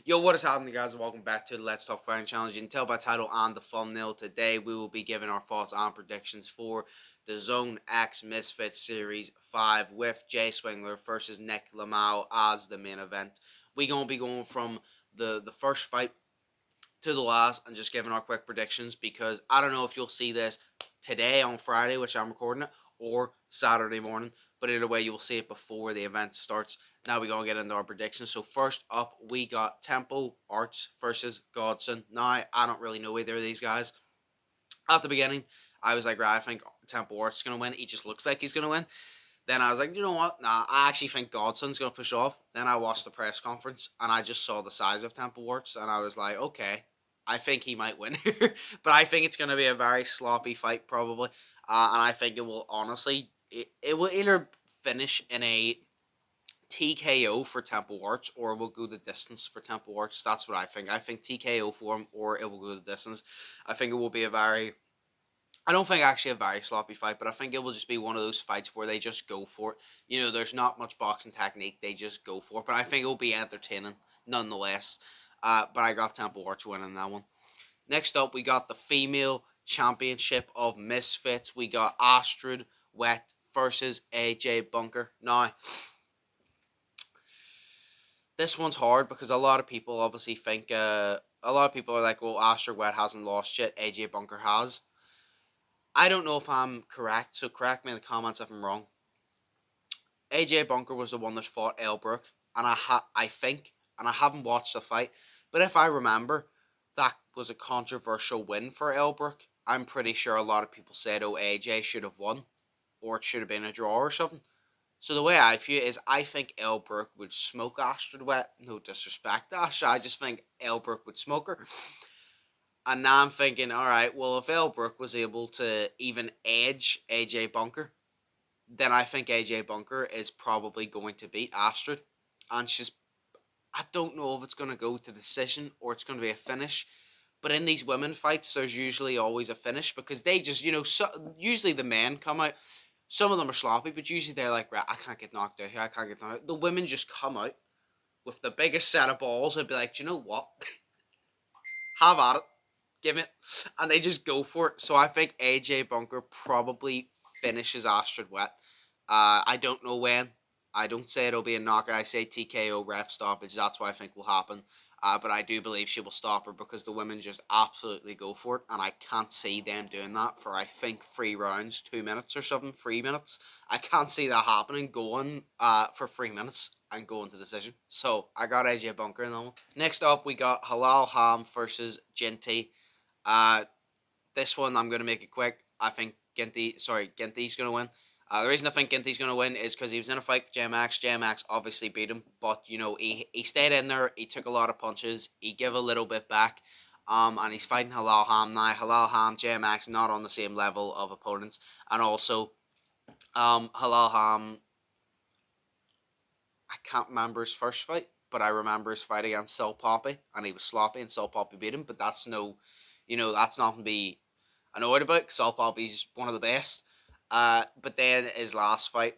Yo, what is happening, guys? Welcome back to the Let's Talk Fighting Challenge. You can tell by title and the thumbnail. Today, we will be giving our thoughts and predictions for the Zone X Misfits Series 5 with Jay Swingler versus Nichlmao as the main event. We're going to be going from the first fight to the last and just giving our quick predictions because I don't know if you'll see this today on Friday, which I'm recording it, or Saturday morning. But either way, you'll see it before the event starts. Now we're going to get into our predictions. So first up, we got Tempo Arts versus Dazn. Now, I don't really know either of these guys. At the beginning, I was like, right, I think Tempo Arts is going to win. He just looks like he's going to win. Then I was like, you know what? Nah, I actually think Daz's going to push off. Then I watched the press conference, and I just saw the size of Tempo Arts, and I was like, okay, I think he might win. But I think it's going to be a very sloppy fight, probably. And I think it will, honestly, it will either finish in a TKO for Tempo Arts, or it will go the distance for Tempo Arts. That's what I think. I think TKO for him, or it will go the distance. I think it will be I don't think actually a very sloppy fight, but I think it will just be one of those fights where they just go for it. You know, there's not much boxing technique. They just go for it. But I think it will be entertaining nonetheless. But I got Tempo Arts winning that one. Next up, we got the female championship of Misfits. We got Astrid Wet versus AJ Bunker. Now, this one's hard because a lot of people obviously think, a lot of people are like, well, Astrid Wet hasn't lost yet, AJ Bunker has. I don't know if I'm correct, so correct me in the comments if I'm wrong. AJ Bunker was the one that fought Elbrook, and I think, and I haven't watched the fight, but if I remember, that was a controversial win for Elbrook. I'm pretty sure a lot of people said, oh, AJ should have won, or it should have been a draw or something. So the way I feel is I think Elbrook would smoke Astrid Wet. No disrespect to Astrid, I just think Elbrook would smoke her. And now I'm thinking, alright, well, if Elbrook was able to even edge AJ Bunker, then I think AJ Bunker is probably going to beat Astrid. And I don't know if it's going to go to decision or it's going to be a finish. But in these women fights, there's usually always a finish because they just, usually the men come out. Some of them are sloppy, but usually they're like, right, I can't get knocked out here, I can't get knocked out. The women just come out with the biggest set of balls and be like, do you know what? Have at it. Give it. And they just go for it. So I think AJ Bunker probably finishes Astrid Wet. I don't know when. I don't say it'll be a knockout. I say TKO ref stoppage. That's what I think will happen. But I do believe she will stop her because the women just absolutely go for it. And I can't see them doing that for, I think, 3 rounds, 2 minutes or something, 3 minutes. I can't see that happening, going for 3 minutes and going to decision. So I got AJ Bunker in that one. Next up, we got Halal Ham versus Ginty. This one, I'm going to make it quick. I think Ginty's going to win. The reason I think Ginty's going to win is because he was in a fight with J-Max. J-Max obviously beat him, but, he stayed in there. He took a lot of punches. He gave a little bit back. And he's fighting Halal Ham now. Halal Ham, J-Max, not on the same level of opponents. And also, Halal Ham, I can't remember his first fight, but I remember his fight against Sol Poppy, and he was sloppy, and Sol Poppy beat him, but that's that's nothing to be annoyed about, because Sol Poppy's one of the best. But then his last fight,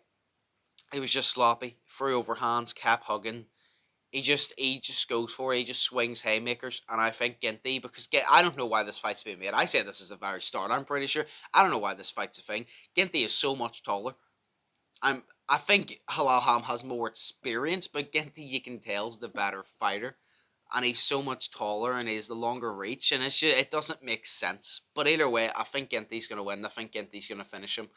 he was just sloppy, threw overhands, kept hugging. He just goes for it. He just swings haymakers, and I think Ginty, because I don't know why this fight's being made. I said this is the very start. I'm pretty sure. I don't know why this fight's a thing. Ginty is so much taller. I think Halal Ham has more experience, but Ginty, you can tell, is the better fighter. And he's so much taller and he has the longer reach, and it doesn't make sense. But either way, I think Ginty's going to win. I think Ginty's going to finish him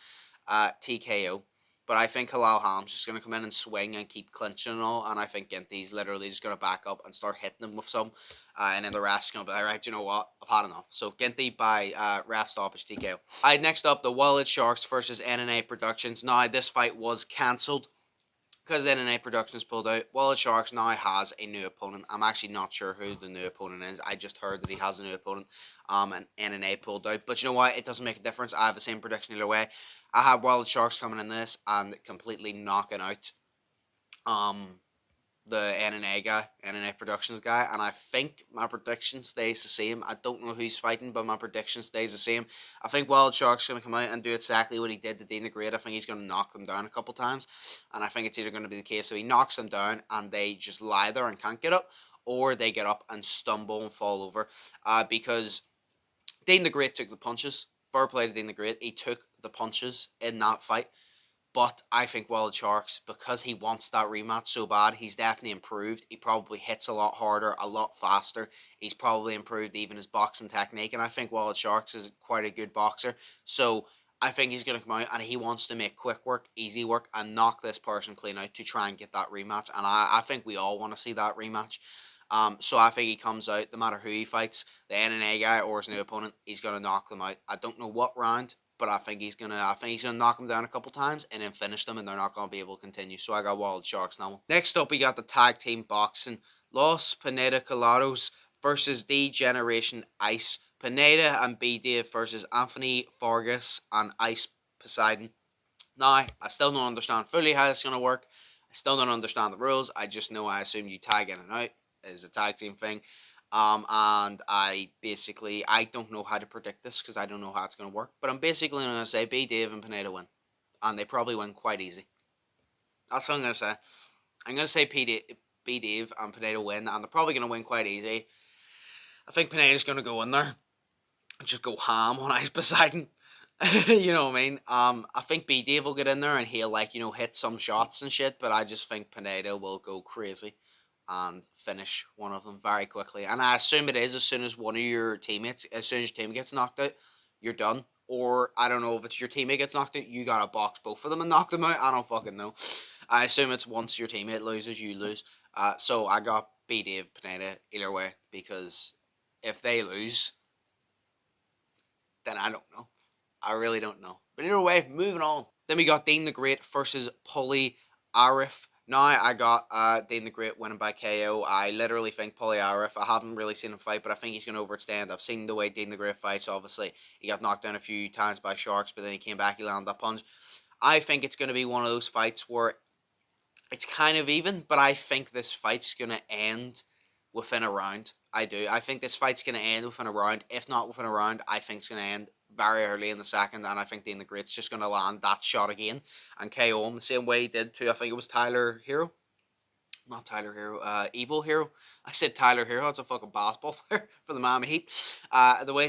TKO. But I think Halal Ham's just going to come in and swing and keep clinching and all, and I think Ginty's literally just going to back up and start hitting him with some, and then the rest going to be like, right, you know what, I've had enough. So Ginty by ref stoppage TKO. Alright, next up, the Wallet Sharks versus NNA Productions. Now, this fight was cancelled because NNA Productions pulled out. Wallet Sharks now has a new opponent. I'm actually not sure who the new opponent is. I just heard that he has a new opponent, and NNA pulled out. But you know what? It doesn't make a difference. I have the same prediction either way. I have Wallet Sharks coming in this and completely knocking out the NNA Productions guy, and I think my prediction stays the same. I don't know who he's fighting, but my prediction stays the same. I think Wild Shark's going to come out and do exactly what he did to Dana Great. I think he's going to knock them down a couple times, and I think it's either going to be the case so he knocks them down and they just lie there and can't get up, or they get up and stumble and fall over. Because Dane the Great took the punches. Fair play to Dane the Great. He took the punches in that fight. But I think Wild Sharks, because he wants that rematch so bad, he's definitely improved. He probably hits a lot harder, a lot faster. He's probably improved even his boxing technique. And I think Wild Sharks is quite a good boxer. So I think he's going to come out and he wants to make quick work, easy work, and knock this person clean out to try and get that rematch. And I think we all want to see that rematch. So I think he comes out, no matter who he fights, the NNA guy or his new opponent, he's going to knock them out. I don't know what round, but I think he's gonna knock them down a couple times and then finish them, and they're not gonna be able to continue. So I got Wild Sharks now. Next up, we got the tag team boxing: Los Pineda Colados versus D Generation Ice. Pineda and B Dave versus Anthony Vargas and Ice Poseidon. Now, I still don't understand fully how it's gonna work. I still don't understand the rules. I just know I assume you tag in and out is a tag team thing. And I don't know how to predict this because I don't know how it's going to work. But I'm basically going to say B Dave and Pineda win. And they probably win quite easy. That's what I'm going to say. I'm going to say B Dave and Pineda win. And they're probably going to win quite easy. I think Pineda's going to go in there and just go ham on Ice Poseidon. You know what I mean? I think B Dave will get in there and he'll hit some shots and shit. But I just think Pineda will go crazy and finish one of them very quickly. And I assume it is as soon as your team gets knocked out, you're done. Or, I don't know, if it's your teammate gets knocked out, you gotta box both of them and knock them out. I don't fucking know. I assume it's once your teammate loses, you lose. So I got B Dave Pineda either way, because if they lose, then I don't know. I really don't know. But either way, moving on. Then we got Dean the Great versus Polly Arif. Now I got Dean the Great winning by KO. I literally think Polly Arif, I haven't really seen him fight, but I think he's going to overextend. I've seen the way Dean the Great fights, obviously. He got knocked down a few times by Sharks, but then he came back, he landed that punch. I think it's going to be one of those fights where it's kind of even, but I think this fight's going to end within a round. I do. I think this fight's going to end within a round. If not within a round, I think it's going to end very early in the second, and I think Dean the Great's just going to land that shot again and KO him the same way he did to, I think it was Tyler Hero. Not Tyler Hero, Evil Hero. I said Tyler Hero, that's a fucking basketball player for the Miami Heat.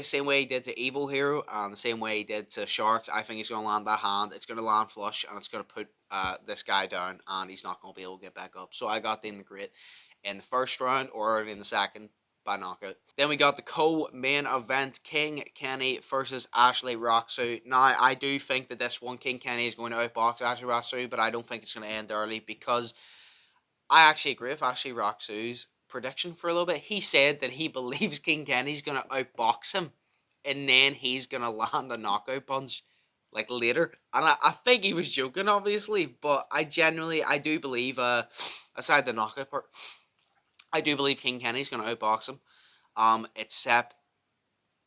Same way he did to Evil Hero, and the same way he did to Sharks, I think he's going to land that hand, it's going to land flush, and it's going to put this guy down, and he's not going to be able to get back up. So I got Dean the Great in the first round, or early in the second, by knockout. Then we got the co-main event, King Kenny versus Ashley Roxu. Now, I do think that this one, King Kenny is going to outbox Ashley Roxu, but I don't think it's going to end early, because I actually agree with Ashley Roxu's prediction for a little bit. He said that he believes King Kenny's going to outbox him, and then he's going to land a knockout punch later. And I think he was joking, obviously, but I do believe, aside the knockout part, I do believe King Kenny's going to outbox him. Except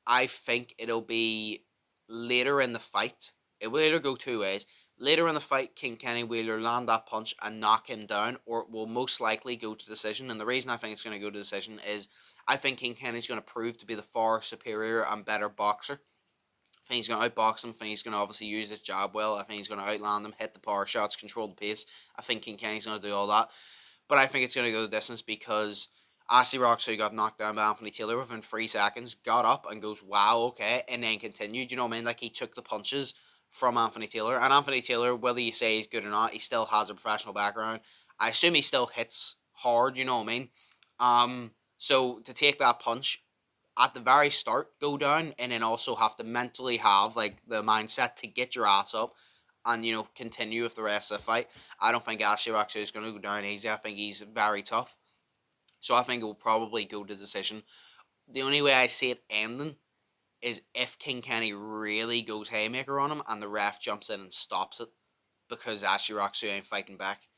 I think it'll be later in the fight. It will either go two ways. Later in the fight, King Kenny will either land that punch and knock him down, or it will most likely go to decision. And the reason I think it's going to go to decision is I think King Kenny's going to prove to be the far superior and better boxer. I think he's going to outbox him. I think he's going to obviously use his jab well. I think he's going to outland him, hit the power shots, control the pace. I think King Kenny's going to do all that. But I think it's going to go the distance because Ashley Roxu got knocked down by Anthony Taylor within 3 seconds, got up and goes, wow, okay, and then continued. You know what I mean? He took the punches from Anthony Taylor. And Anthony Taylor, whether you say he's good or not, he still has a professional background. I assume he still hits hard, you know what I mean? So to take that punch at the very start, go down, and then also have to mentally have the mindset to get your ass up and, continue with the rest of the fight. I don't think Ashley Roxu is going to go down easy. I think he's very tough. So I think it will probably go to decision. The only way I see it ending is if King Kenny really goes haymaker on him and the ref jumps in and stops it, because Ashley Roxu ain't fighting back.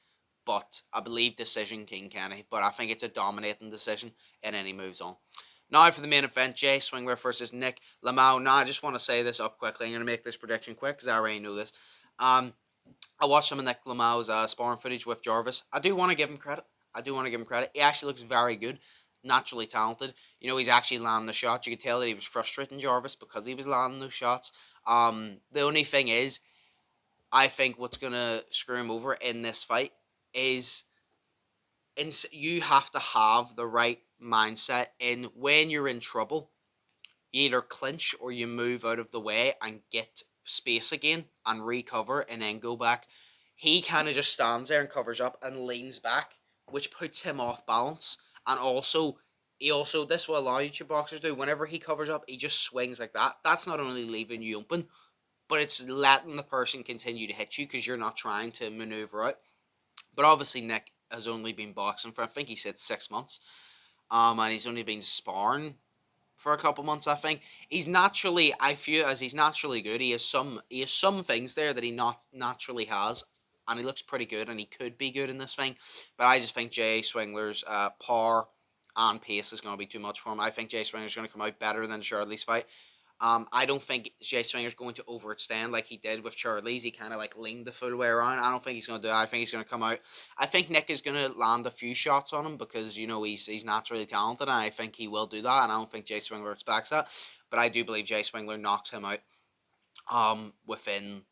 But I believe decision King Kenny. But I think it's a dominating decision, and then he moves on. Now for the main event, Jay Swingler versus Nichlmao. Now I just want to say this up quickly. I'm going to make this prediction quick because I already know this. I watched some of Nichlmao's sparring footage with Jarvis. I do want to give him credit. He actually looks very good. Naturally talented. He's actually landing the shots. You could tell that he was frustrating Jarvis because he was landing those shots. The only thing is, I think what's going to screw him over in this fight is you have to have the right mindset in when you're in trouble, you either clinch or you move out of the way and get space again and recover and then go back. He kind of just stands there and covers up and leans back, which puts him off balance. And also, this is what a lot of YouTube boxers do. Whenever he covers up, he just swings like that. That's not only leaving you open, but it's letting the person continue to hit you because you're not trying to maneuver out. But obviously, Nick has only been boxing for, I think he said, 6 months. And he's only been sparring for a couple months. I think he's naturally. I feel as he's naturally good. He has some things there that he not naturally has, and he looks pretty good, and he could be good in this thing. But I just think Jay Swingler's power and pace is going to be too much for him. I think Jay Swingler's going to come out better than Charlie's fight. I don't think Jay Swinger's going to overextend like he did with Charlie's. He kind of like leaned the full way around. I don't think he's going to do that. I think he's going to come out. I think Nick is going to land a few shots on him because, you know, he's naturally talented, and I think he will do that, and I don't think Jay Swingler expects that. But I do believe Jay Swingler knocks him out within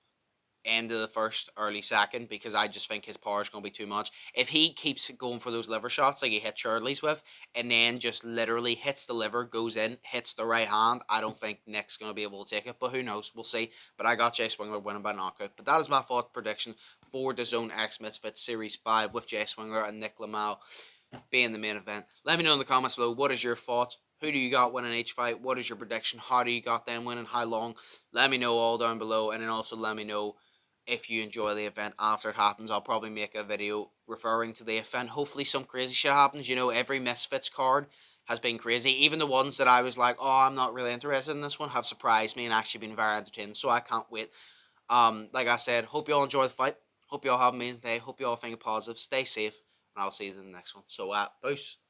end of the first, early second, because I just think his power is going to be too much. If he keeps going for those liver shots like he hit Charlie's with, and then just literally hits the liver, goes in, hits the right hand, I don't think Nick's going to be able to take it, but who knows, we'll see. But I got Jay Swingler winning by knockout. But that is my thought prediction for the Zone X Misfits Series 5 with Jay Swingler and Nichlmao being the main event. Let me know in the comments below, what is your thoughts? Who do you got winning each fight? What is your prediction? How do you got them winning? How long? Let me know all down below, and then also let me know if you enjoy the event after it happens. I'll probably make a video referring to the event. Hopefully some crazy shit happens. You know, every Misfits card has been crazy. Even the ones that I was like, oh, I'm not really interested in this one, have surprised me and actually been very entertaining. So I can't wait. Like I said, hope you all enjoy the fight. Hope you all have an amazing day. Hope you all think positive. Stay safe. And I'll see you in the next one. So, peace.